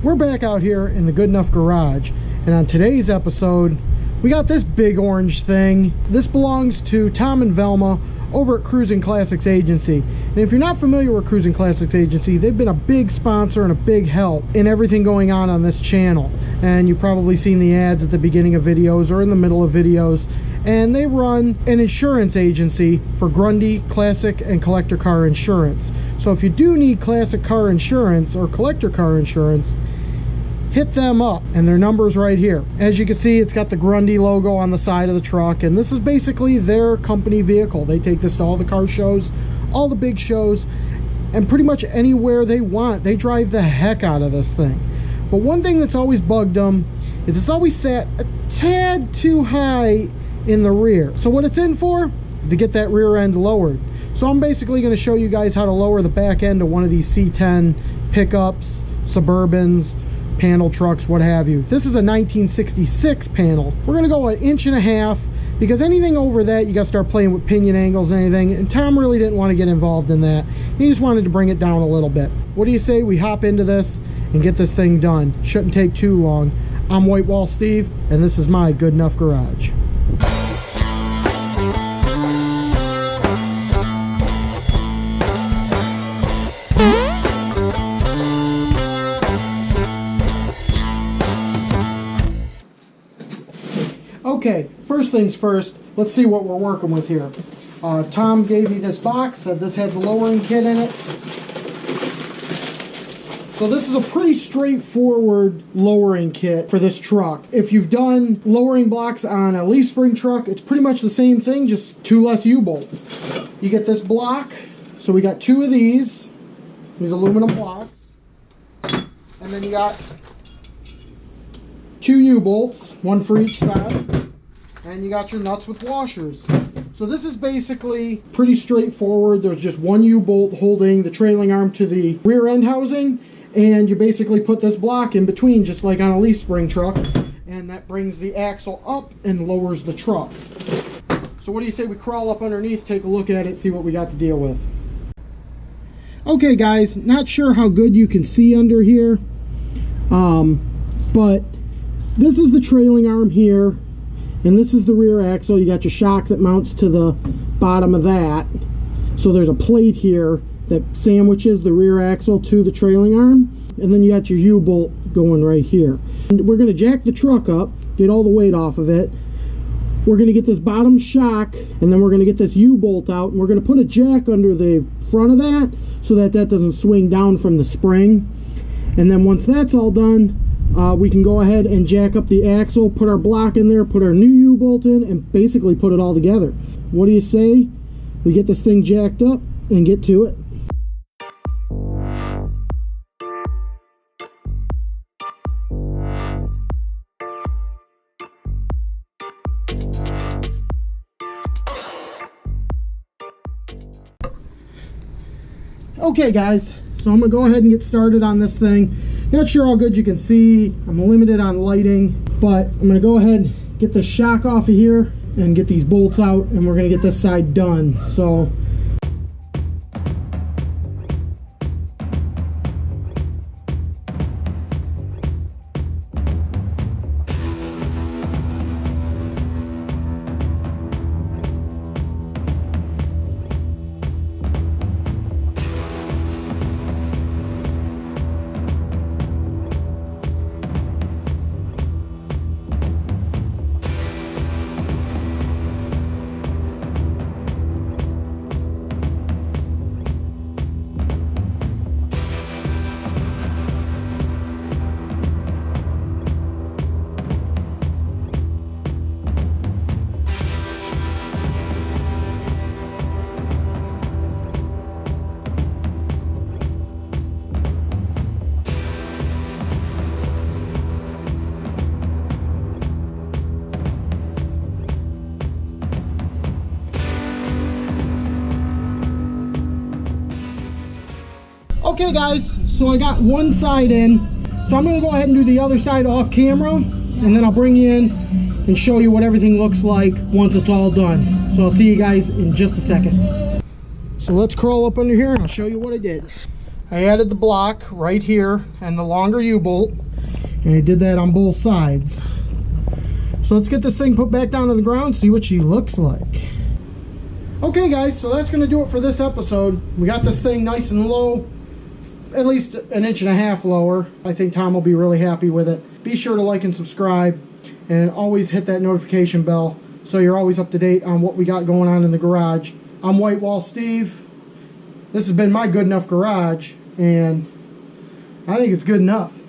We're back out here in the Good Enough Garage, and on today's episode we got this big orange thing. This belongs to Tom and Velma over at Cruisin Classics Agency. And if you're not familiar with Cruisin Classics Agency, they've been a big sponsor and a big help in everything going on this channel. And you've probably seen the ads at the beginning of videos or in the middle of videos. And they run an insurance agency for Grundy, classic, and collector car insurance. So if you do need classic car insurance or collector car insurance, hit them up, and their number's right here. As you can see, it's got the Grundy logo on the side of the truck, and this is basically their company vehicle. They take this to all the car shows, all the big shows, and pretty much anywhere they want. They drive the heck out of this thing. But one thing that's always bugged them is it's always sat a tad too high in the rear. So what it's in for is to get that rear end lowered. So I'm basically going to show you guys how to lower the back end of one of these C10 pickups, Suburbans, panel trucks, what have you. This is a 1966 panel. We're going to go 1.5 inches because anything over that you got to start playing with pinion angles and anything, and Tom really didn't want to get involved in that. He just wanted to bring it down a little bit. What do you say we hop into this and get this thing done? Shouldn't take too long. I'm White Wall Steve, and this is my Good Enough Garage. Okay, first things first, let's see what we're working with here. Tom gave me this box, said this had the lowering kit in it. So this is a pretty straightforward lowering kit for this truck. If you've done lowering blocks on a leaf spring truck, it's pretty much the same thing, just 2 less U-bolts. You get this block, so we got 2 of these aluminum blocks, and then you got 2 U-bolts, 1 for each side, and you got your nuts with washers. So this is basically pretty straightforward. There's just 1 U-bolt holding the trailing arm to the rear end housing, and you basically put this block in between, just like on a leaf spring truck, and that brings the axle up and lowers the truck. So what do you say we crawl up underneath, take a look at it, see what we got to deal with. Okay guys, not sure how good you can see under here, but this is the trailing arm here, and this is the rear axle. You got your shock that mounts to the bottom of that. So there's a plate here that sandwiches the rear axle to the trailing arm, and then you got your U-bolt going right here. And we're going to jack the truck up, get all the weight off of it. We're going to get this bottom shock, and then we're going to get this U-bolt out, and we're going to put a jack under the front of that so that that doesn't swing down from the spring. And then once that's all done, we can go ahead and jack up the axle, put our block in there, put our new U-bolt in, and basically put it all together. What do you say we get this thing jacked up and get to it? Okay guys, so I'm going to go ahead and get started on this thing. Not sure how good you can see. I'm limited on lighting, but I'm going to go ahead and get the shock off of here and get these bolts out, and we're going to get this side done. So okay guys, so I got one side in, so I'm going to go ahead and do the other side off camera, and then I'll bring you in and show you what everything looks like once it's all done. So I'll see you guys in just a second. So let's crawl up under here and I'll show you what I did. I added the block right here and the longer U-bolt, and I did that on both sides. So let's get this thing put back down to the ground, see what she looks like. Okay guys, so that's going to do it for this episode. We got this thing nice and low, at least 1.5 inches lower. I think Tom will be really happy with it. Be sure to like and subscribe, and always hit that notification bell so you're always up to date on what we got going on in the garage. I'm White Wall Steve. This has been my Good Enough Garage, and I think it's good enough.